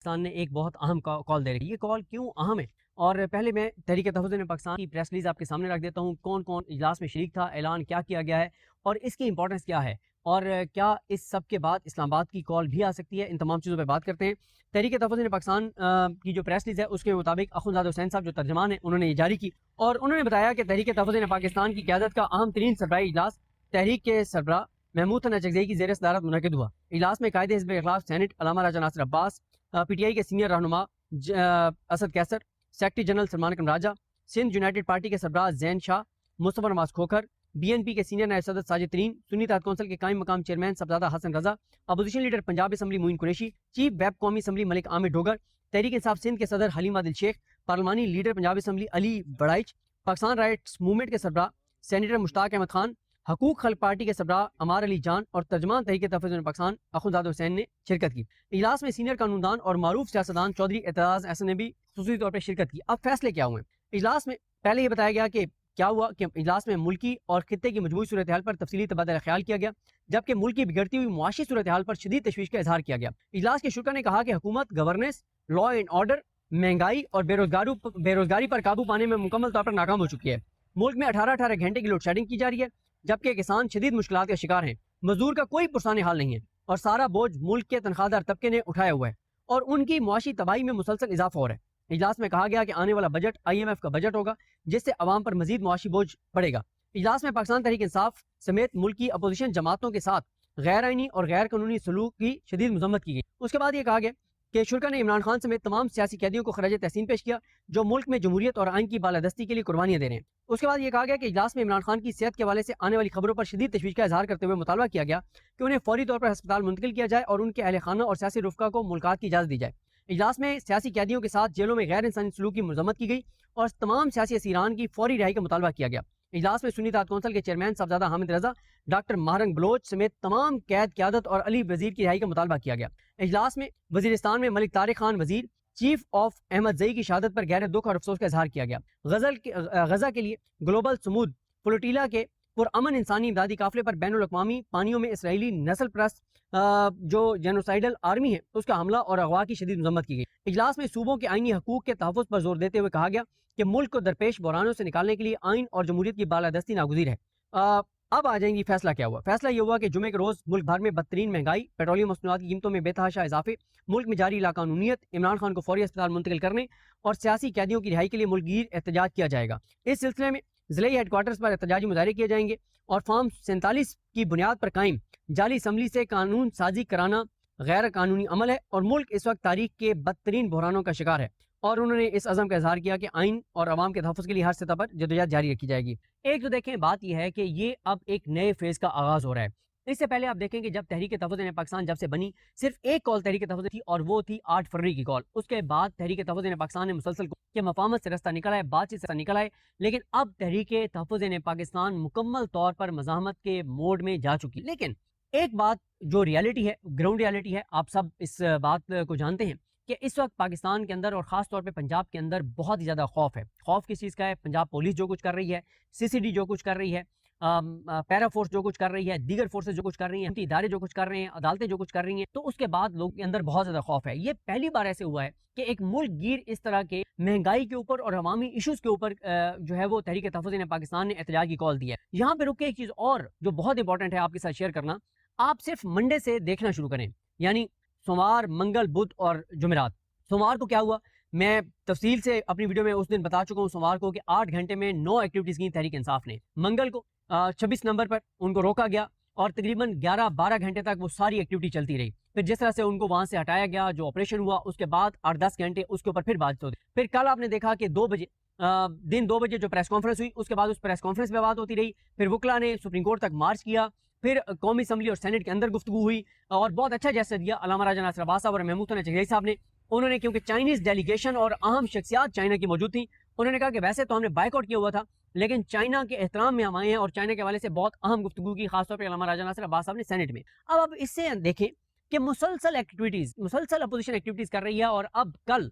پاکستان نے ایک بہت اہم کال دے رہی ہے. یہ کال کیوں اہم ہے؟ اور پہلے میں تحریک تحفظ پاکستان کی پریس ریلیز آپ کے سامنے رکھ دیتا ہوں. کون کون اجلاس میں شریک تھا, اعلان کیا کیا گیا ہے اور اس کی امپورٹنس کیا ہے, اور کیا اس سب کے بعد اسلام آباد کی کال بھی آ سکتی ہے. ان تمام چیزوں پہ بات کرتے ہیں. تحریک تحفظ پاکستان کی جو پریس ریلیز ہے اس کے مطابق اخوندزادہ حسین صاحب جو ترجمان ہیں انہوں نے یہ جاری کی, اور انہوں نے بتایا کہ تحریک تحفظ پاکستان کی قیادت کا اہم ترین سربراہی اجلاس تحریک کے سربراہ محمود حسن اچکزئی کی زیر صدارت منعقد ہوا. اجلاس میں قائد حزب اختلاف Saint Allama Raja Nasir Abbas, P T I کے سینئر رہنما اسد کیسر, سیکرٹری جنرل سلمان اکرم راجہ, سندھ یونائٹڈ پارٹی کے سربراہ زین شاہ, مصطفیٰ نواز کھوکھر, بی این پی کے سینئر نائب صدر ساجد ترین, سنی اتحاد کونسل کے قائم مقام چیئرمین صاحبزادہ حسن رضا, اپوزیشن لیڈر پنجاب اسمبلی معین قریشی, چیف ویب قومی اسمبلی ملک عامر ڈوگر, تحریک انصاف سندھ کے صدر حلیم عادل شیخ, پارلیمانی لیڈر پنجاب اسمبلی علی بڑائچ, پاکستان رائٹس موومنٹ کے سربراہ سینیٹر مشتاق احمد خان, حقوق خلق پارٹی کے سربراہ عمار علی جان اور ترجمان تحریک تحفظ پاکستان اخوندزادہ حسین نے شرکت کی. اجلاس میں سینئر قانوندان اور معروف سیاستدان چودھری اعتراض احسن نے بھی خصوصی طور پر شرکت کی. اب فیصلے کیا ہوئے؟ اجلاس میں پہلے یہ بتایا گیا کہ کیا ہوا کہ اجلاس میں ملکی اور خطے کی مجموعی صورتحال پر تفصیلی تبادلہ خیال کیا گیا, جبکہ ملک کی بگڑتی ہوئی معاشی صورتحال پر شدید تشویش کا اظہار کیا گیا. اجلاس کے شرکا نے کہا کہ حکومت گورننس, لا اینڈ آرڈر, مہنگائی اور بے روزگاری پر قابو پانے میں مکمل طور پر ناکام ہو چکی ہے. ملک میں 18 گھنٹے کی لوڈ شیڈنگ کی جا رہی ہے, جبکہ کسان شدید مشکلات کا شکار ہیں. مزدور کا کوئی پرسان حال نہیں ہے اور سارا بوجھ ملک کے تنخواہ دار طبقے نے اٹھایا ہوا ہے, اور ان کی معاشی تباہی میں مسلسل اضافہ ہو رہا ہے. اجلاس میں کہا گیا کہ آنے والا بجٹ IMF کا بجٹ ہوگا, جس سے عوام پر مزید معاشی بوجھ پڑے گا. اجلاس میں پاکستان تحریک انصاف سمیت ملکی اپوزیشن جماعتوں کے ساتھ غیر آئینی اور غیر قانونی سلوک کی شدید مذمت کی گئی. اس کے بعد یہ کہا گیا کہ شرکا نے عمران خان سمیت تمام سیاسی قیدیوں کو خراج تحسین پیش کیا, جو ملک میں جمہوریت اور آئین کی بالادستی کے لیے قربانیاں دے رہے ہیں. اس کے بعد یہ کہا گیا کہ اجلاس میں عمران خان کی صحت کے حوالے سے آنے والی خبروں پر شدید تشویش کا اظہار کرتے ہوئے مطالبہ کیا گیا کہ انہیں فوری طور پر ہسپتال منتقل کیا جائے اور ان کے اہل خانہ اور سیاسی رفقا کو ملاقات کی اجازت دی جائے. اجلاس میں سیاسی قیدیوں کے ساتھ جیلوں میں غیر انسانی سلوک کی مذمت کی گئی اور تمام سیاسی اسیران کی فوری رہائی کا مطالبہ کیا گیا. اجلاس میں سنی اتحاد کونسل کے چیئرمین صاحبزادہ حامد رضا, ڈاکٹر ماہرنگ بلوچ سمیت تمام قیادت اور علی وزیر کی رہائی کا مطالبہ کیا گیا. اجلاس میں وزیرستان میں ملک طارق خان وزیر, چیف آف احمد زئی کی شہادت پر گہرے دکھ اور افسوس کا اظہار کیا گیا. غزہ کے لیے گلوبل سمود فلوٹیلا کے پرامن انسانی امدادی قافلے پر بین الاقوامی پانیوں میں اسرائیلی نسل پرست جو جینوسائیڈل آرمی ہے اس کا حملہ اور اغوا کی شدید مذمت کی گئی. اجلاس میں صوبوں کے آئینی حقوق کے تحفظ پر زور دیتے ہوئے کہا گیا کہ ملک کو درپیش بحرانوں سے نکالنے کے لیے آئین اور جمہوریت کی بالادستی ناگزیر ہے. اب آ جائیں گی فیصلہ کیا ہوا. فیصلہ یہ ہوا کہ جمعے کے روز ملک بھر میں بدترین مہنگائی, پیٹرولیم مصنوعات کی قیمتوں میں بے تحاشا اضافے, ملک میں جاری لاقانونیت, عمران خان کو فوری اسپتال منتقل کرنے اور سیاسی قیدیوں کی رہائی کے لیے ملک گیر احتجاج کیا جائے گا. اس سلسلے میں ضلعی ہیڈ کوارٹرز پر احتجاجی مظاہرے کیے جائیں گے اور فارم 47 کی بنیاد پر قائم جعلی اسمبلی سے قانون سازی کرانا غیر قانونی عمل ہے اور ملک اس وقت تاریخ کے بدترین بحرانوں کا شکار ہے. اور انہوں نے اس عزم کا اظہار کیا کہ آئین اور عوام کے تحفظ کے لیے ہر سطح پر جدوجہد جاری رکھی جائے گی. ایک تو دیکھیں بات یہ ہے کہ یہ اب ایک نئے فیز کا آغاز ہو رہا ہے. اس سے پہلے آپ دیکھیں کہ جب تحریک تحفظ پاکستان جب سے بنی صرف ایک کال تحریک تحفظ تھی اور وہ تھی 8 فروری کی کال. اس کے بعد تحریک تحفظ پاکستان نے مسلسل کہ مفاہمت سے رستہ نکلا ہے, بات چیت سے نکلا ہے, لیکن اب تحریک تحفظ پاکستان مکمل طور پر مزاحمت کے موڈ میں جا چکی. لیکن ایک بات جو ریالٹی ہے, گراؤنڈ ریالٹی ہے, آپ سب اس بات کو جانتے ہیں کہ اس وقت پاکستان کے اندر اور خاص طور پہ پنجاب کے اندر بہت ہی زیادہ خوف ہے. خوف کس چیز کا ہے؟ پنجاب پولیس جو کچھ کر رہی ہے, CCD جو کچھ کر رہی ہے, پیرا فورس جو کچھ کر رہی ہے, دیگر فورسز جو کچھ کر رہی ہیں, ادارے جو کچھ کر رہے ہیں, عدالتیں جو کچھ کر رہی ہیں, تو اس کے بعد لوگوں کے اندر بہت زیادہ خوف ہے. یہ پہلی بار ایسے ہوا ہے کہ ایک ملک گیر اس طرح کے مہنگائی کے اوپر اور عوامی ایشوز کے اوپر جو ہے وہ تحریک تحفظ پاکستان نے احتجاج کی کال دی ہے. یہاں پہ رک کے ایک چیز اور جو بہت امپورٹنٹ ہے آپ کے ساتھ شیئر کرنا, آپ صرف منڈے سے دیکھنا شروع کریں, یعنی سوموار, منگل, بدھ اور جمعرات. سوموار کو کیا ہوا میں تفصیل سے اپنی ویڈیو میں اس دن بتا چکا ہوں سوموار کو کہ 8 گھنٹے میں 9 ایکٹیویٹیز کی تحریک انصاف نے. منگل کو 26 نمبر پر ان کو روکا گیا اور تقریباً 11-12 گھنٹے تک وہ ساری ایکٹیویٹی چلتی رہی. پھر جس طرح سے ان کو وہاں سے ہٹایا گیا, جو آپریشن ہوا, اس کے بعد 8-10 گھنٹے اس کے اوپر پھر بات ہوتی. پھر کل آپ نے دیکھا کہ 2 بجے دن 2 بجے جو پریس کانفرنس ہوئی, اس کے بعد اس پریس کانفرنس میں بات ہوتی رہی. پھر وکلا نے سپریم کورٹ تک مارچ کیا, پھر قومی اسمبلی اور سینٹ کے اندر گفتگو ہوئی اور بہت اچھا جیسا دیا علامہ راجہ ناصر عباس صاحب اور محمود حسن اچکزئی صاحب نے. انہوں نے کیونکہ چائنیز ڈیلیگیشن اور اہم شخصیات چائنا کی موجود تھیں, انہوں نے کہا کہ ویسے تو ہم نے بائیک آؤٹ کیا ہوا تھا لیکن چائنا کے احترام میں ہم آئے ہیں اور چائنا کے حوالے سے بہت اہم گفتگو کی, خاص طور پہ علامہ راجہ ناصر عباس صاحب نے سینٹ میں. اب اس سے دیکھیں کہ مسلسل اپوزیشن ایکٹیویٹیز کر رہی ہے اور اب کل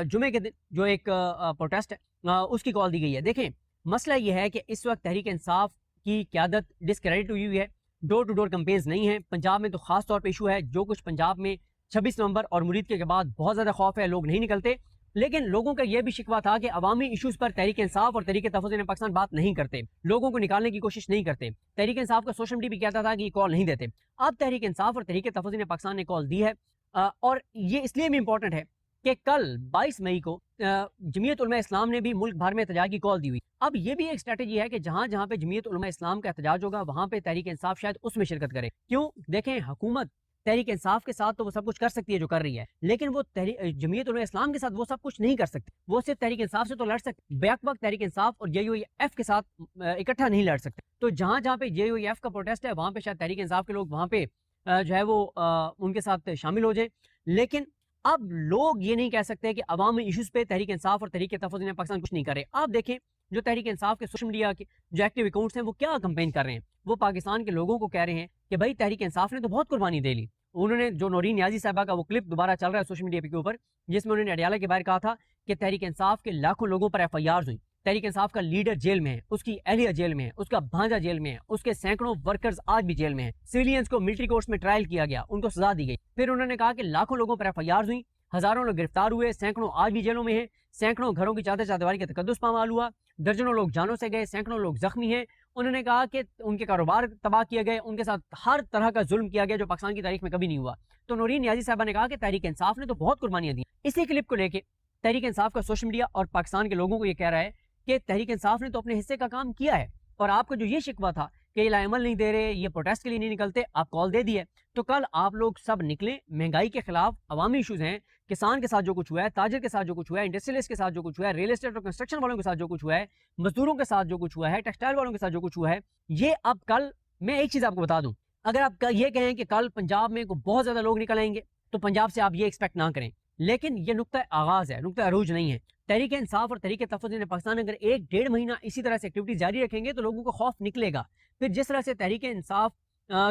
جمعے کے دن جو ایک پروٹیسٹ ہے اس کی کال دی گئی ہے. دیکھیں مسئلہ یہ ہے کہ اس وقت تحریک انصاف کی قیادت ڈسکریڈٹ ہوئی ہے, ڈور ٹو ڈور کمپینز نہیں ہیں. پنجاب میں تو خاص طور پہ ایشو ہے, جو کچھ پنجاب میں 26 نومبر اور مرید کے بعد بہت زیادہ خوف ہے، لوگ نہیں نکلتے، لیکن لوگوں کا یہ بھی شکوہ تھا کہ عوامی ایشوز پر تحریک انصاف اور تحریک تحفظ پاکستان بات نہیں کرتے، لوگوں کو نکالنے کی کوشش نہیں کرتے۔ تحریک انصاف کا سوشل میڈیا بھی کہتا تھا کہ یہ کال نہیں دیتے۔ اب تحریک انصاف اور تحریک تحفظ پاکستان نے کال دی ہے، اور یہ اس لیے بھی امپورٹنٹ ہے کہ کل 22 مئی کو جمعیت علماء اسلام نے بھی ملک بھر میں احتجاج کی کال دی ہوئی۔ اب یہ بھی ایک اسٹریٹجی ہے کہ جہاں جہاں پہ جمعیت علماء اسلام کا احتجاج ہوگا وہاں پہ تحریک انصاف شاید اس میں شرکت کرے۔ کیوں؟ دیکھیں، حکومت تحریک انصاف کے ساتھ تو وہ سب کچھ کر سکتی ہے جو کر رہی ہے، لیکن وہ جمعیت علماء اسلام کے ساتھ وہ سب کچھ نہیں کر سکتی۔ وہ صرف تحریک انصاف سے تو لڑ سکتے، بیک وقت تحریک انصاف اور JUEF کے ساتھ اکٹھا نہیں لڑ سکتے۔ تو جہاں جہاں پہ JUEF کا پروٹیسٹ ہے وہاں پہ شاید تحریک انصاف کے لوگ وہاں پہ جو ہے وہ ان کے ساتھ شامل ہو جائیں، لیکن اب لوگ یہ نہیں کہہ سکتے کہ عوامی ایشوز پہ تحریک انصاف اور تحریک تحفظ پاکستان کچھ نہیں کر رہے۔ آپ دیکھیں جو تحریک انصاف کے سوشل میڈیا کے جو ایکٹیو اکاؤنٹس ہیں وہ کیا کمپین کر رہے ہیں، وہ پاکستان کے لوگوں کو کہہ رہے ہیں کہ بھائی تحریک انصاف نے تو بہت قربانی دے لی۔ انہوں نے جو نورین نیازی صاحبہ کا وہ کلپ دوبارہ چل رہا ہے سوشل میڈیا کے اوپر، جس میں انہوں نے اڈیالہ کے باہر کہا تھا کہ تحریک انصاف کے لاکھوں لوگوں پر FIRs ہوئی، تحریک انصاف کا لیڈر جیل میں ہے، اس کی اہلیہ جیل میں ہے، اس کا بھانجا جیل میں ہے، اس کے سینکڑوں ورکرز آج بھی جیل میں ہیں، سویلینز کو ملٹری کورٹس میں ٹرائل کیا گیا، ان کو سزا دی گئی۔ پھر انہوں نے کہا کہ لاکھوں لوگوں پر FIRs ہوئی، ہزاروں لوگ گرفتار ہوئے، سینکڑوں آج بھی جیلوں میں ہیں، سینکڑوں گھروں کی چادر چاردیواری کا تقدس پامال ہوا، درجنوں لوگ جانوں سے گئے، سینکڑوں لوگ زخمی ہیں۔ انہوں نے کہا کہ ان کے کاروبار تباہ کیے گئے، ان کے ساتھ ہر طرح کا ظلم کیا گیا جو پاکستان کی تاریخ میں کبھی نہیں ہوا۔ تو نورین نیازی صاحبہ نے کہا کہ تحریک انصاف نے تو بہت قربانیاں دی۔ اسی کلپ کو لے کے تحریک انصاف کا سوشل میڈیا اور پاکستان کے لوگوں کو یہ کہہ رہا ہے کہ تحریک انصاف نے تو اپنے حصے کا کام کیا ہے، اور آپ کا جو یہ شکوہ تھا کہ یہ لائعمل نہیں دے رہے، یہ پروٹیسٹ کے لیے نہیں نکلتے، آپ کال دے دی ہے۔ تو کل آپ لوگ سب نکلیں، مہنگائی کے خلاف عوامی ایشوز ہیں، کسان کے ساتھ جو کچھ ہوا ہے، تاجر کے ساتھ جو کچھ ہوا ہے، انڈسٹریلسٹ کے ساتھ جو کچھ ہوا ہے، ریل اسٹیٹ اور کنسٹرکشن والوں کے ساتھ جو کچھ ہوا ہے، مزدوروں کے ساتھ جو کچھ ہوا ہے، ٹیکسٹائل والوں کے ساتھ جو کچھ ہوا ہے، یہ اب کل میں ایک چیز آپ کو بتا دوں، اگر آپ یہ کہیں کہ کل پنجاب میں بہت زیادہ لوگ نکل آئیں گے تو پنجاب سے آپ یہ ایکسپیکٹ نہ کریں، لیکن یہ نقطہ آغاز ہے، نقطہ عروج نہیں ہے۔ تحریک انصاف اور تحریک تحفظ پاکستان اگر 1-1.5 مہینہ اسی طرح سے ایکٹیویٹی جاری رکھیں گے تو لوگوں کو خوف نکلے گا۔ پھر جس طرح سے تحریک انصاف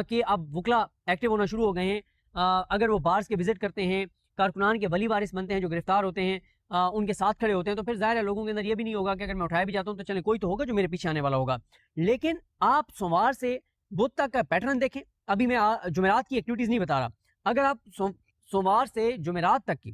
کے اب وکلا ایکٹیو ہونا شروع ہو گئے ہیں، اگر وہ بارز کے وزٹ کرتے ہیں، کارکنان کے ولی وارث بنتے ہیں جو گرفتار ہوتے ہیں، ان کے ساتھ کھڑے ہوتے ہیں، تو پھر ظاہر ہے لوگوں کے اندر یہ بھی نہیں ہوگا کہ اگر میں اٹھایا بھی جاتا ہوں تو چلیں کوئی تو ہوگا جو میرے پیچھے آنے والا ہوگا۔ لیکن آپ سوموار سے بدھ تک کا پیٹرن دیکھیں، ابھی میں جمعرات کی ایکٹیویٹیز نہیں بتا رہا، اگر آپ سوموار سے جمعرات تک کی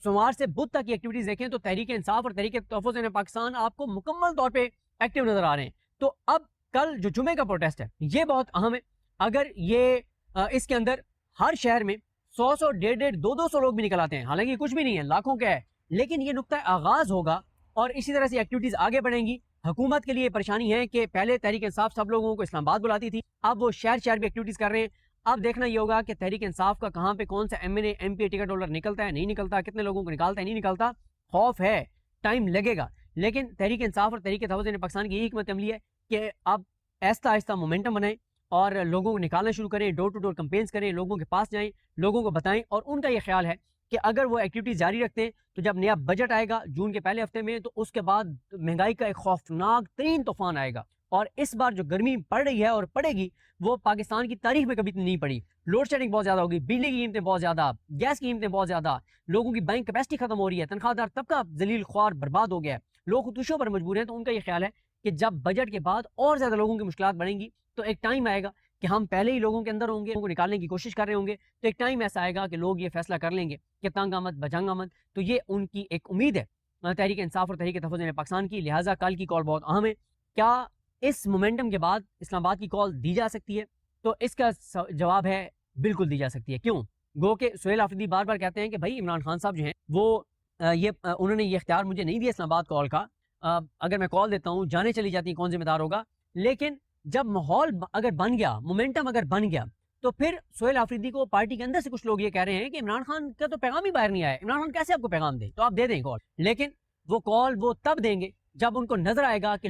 سوموار سے بدھ تک کی ایکٹیویٹیز دیکھیں تو تحریک انصاف اور تحریک تحفظ پاکستان آپ کو مکمل طور پہ ایکٹیو نظر آ رہے ہیں۔ تو اب کل جو جمعے کا پروٹیسٹ ہے یہ بہت اہم ہے، اگر یہ اس کے اندر ہر شہر میں 100 150 200 لوگ بھی نکل آتے ہیں، حالانکہ کچھ بھی نہیں ہے، لاکھوں کا ہے، لیکن یہ نقطہ آغاز ہوگا اور اسی طرح سے ایکٹیویٹیز آگے بڑھیں گی۔ حکومت کے لیے پریشانی ہے کہ پہلے تحریک انصاف سب لوگوں کو اسلام آباد بلاتی تھی، اب وہ شہر شہر بھی ایکٹیویٹیز کر رہے ہیں۔ اب دیکھنا یہ ہوگا کہ تحریک انصاف کا کہاں پہ کون سا MNA MP ٹکٹ ہولڈر نکلتا ہے، نہیں نکلتا، کتنے لوگوں کو نکالتا ہے، نہیں نکالتا، خوف ہے، ٹائم لگے گا۔ لیکن تحریک انصاف اور تحریک تحفظ پاکستان کی یہی حکمت عملی ہے کہ اب آہستہ آہستہ مومنٹم بنائیں اور لوگوں کو نکالنا شروع کریں، ڈور ٹو ڈور کمپینز کریں، لوگوں کے پاس جائیں، لوگوں کو بتائیں، اور ان کا یہ خیال ہے کہ اگر وہ ایکٹیویٹیز جاری رکھتے ہیں تو جب نیا بجٹ آئے گا جون کے پہلے ہفتے میں تو اس کے بعد مہنگائی کا ایک خوفناک ترین طوفان آئے گا، اور اس بار جو گرمی پڑ رہی ہے اور پڑے گی وہ پاکستان کی تاریخ میں کبھی نہیں پڑی۔ لوڈ شیڈنگ بہت زیادہ ہوگی، بجلی کی قیمتیں بہت زیادہ، گیس کی قیمتیں بہت زیادہ، لوگوں کی بینک کیپیسٹی ختم ہو رہی ہے، تنخواہ دار طبقہ ذلیل خوار برباد ہو گیا ہے، لوگ خودکشیوں پر مجبور ہیں۔ تو ان کا یہ خیال ہے کہ جب بجٹ کے بعد اور زیادہ لوگوں کی مشکلات بڑھیں گی تو ایک ٹائم آئے گا کہ ہم پہلے ہی لوگوں کے اندر ہوں گے، ان کو نکالنے کی کوشش کر رہے ہوں گے، تو ایک ٹائم ایسا آئے گا کہ لوگ یہ فیصلہ کر لیں گے کہ تنگ آمد بجنگ آمد۔ تو یہ ان کی ایک امید ہے تحریک انصاف اور تحریک تحفظ پاکستان کی، لہٰذا کل کی کال بہت اہم ہے۔ کیا اس مومنٹم کے بعد اسلام آباد کی کال دی جا سکتی ہے؟ تو اس کا جواب ہے بالکل دی جا سکتی ہے۔ کیوں؟ گو کہ سہیل آفریدی بار بار کہتے ہیں کہ بھائی عمران خان صاحب جو ہیں وہ انہوں نے یہ اختیار مجھے نہیں دیا اسلام آباد کال کا، اگر میں کال دیتا ہوں جانے چلی جاتی ہیں، کون ذمہ دار ہوگا؟ لیکن جب ماحول اگر بن گیا، مومنٹم اگر بن گیا، تو پھر سہیل آفریدی کو پارٹی کے اندر سے کچھ لوگ یہ کہہ رہے ہیں کہ عمران خان کا تو پیغام ہی باہر نہیں آیا، عمران خان کیسے آپ کو پیغام دیں؟ تو آپ دے دیں کال، لیکن وہ کال وہ تب دیں گے جب ان کو نظر آئے گا کہ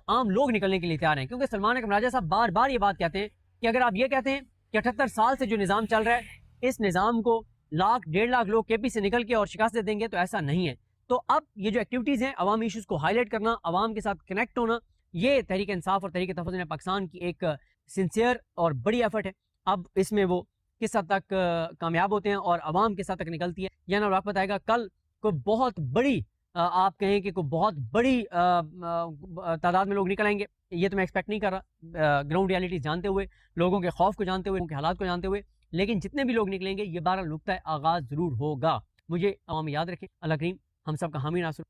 عام لوگ نکلنے کے لیے تیار ہیں۔ کیونکہ سلمان اکرم راجہ صاحب بار بار یہ بات کہتے ہیں کہ اگر آپ یہ کہتے ہیں کہ 78 سال سے جو نظام چل رہا ہے اس نظام کو 1,00,000-1.5 لاکھ لوگ KP سے نکل کے اور شکست دے دیں گے، تو ایسا نہیں ہے۔ تو اب یہ جو ایکٹیویٹیز ہیں، عوامی ایشوز کو ہائی لائٹ کرنا، عوام کے ساتھ کنیکٹ ہونا، یہ تحریک انصاف اور تحریک تحفظ پاکستان کی ایک سنسیئر اور بڑی ایفرٹ ہے۔ اب اس میں وہ کس حد تک کامیاب ہوتے ہیں اور عوام کس حد تک نکلتی ہے، یہ نا وقت بتائے گا۔ کل کوئی بہت بڑی آپ کہیں کہ کوئی بہت بڑی تعداد میں لوگ نکل آئیں گے، یہ تو میں ایکسپیکٹ نہیں کر رہا، گراؤنڈ ریالٹیز جانتے ہوئے، لوگوں کے خوف کو جانتے ہوئے، ان کے حالات کو جانتے ہوئے، لیکن جتنے بھی لوگ نکلیں گے یہ 12 نقطۂ آغاز ضرور ہوگا. مجھے عوام یاد رکھیں. اللہ کریم ہم سب کا حامی ناصر.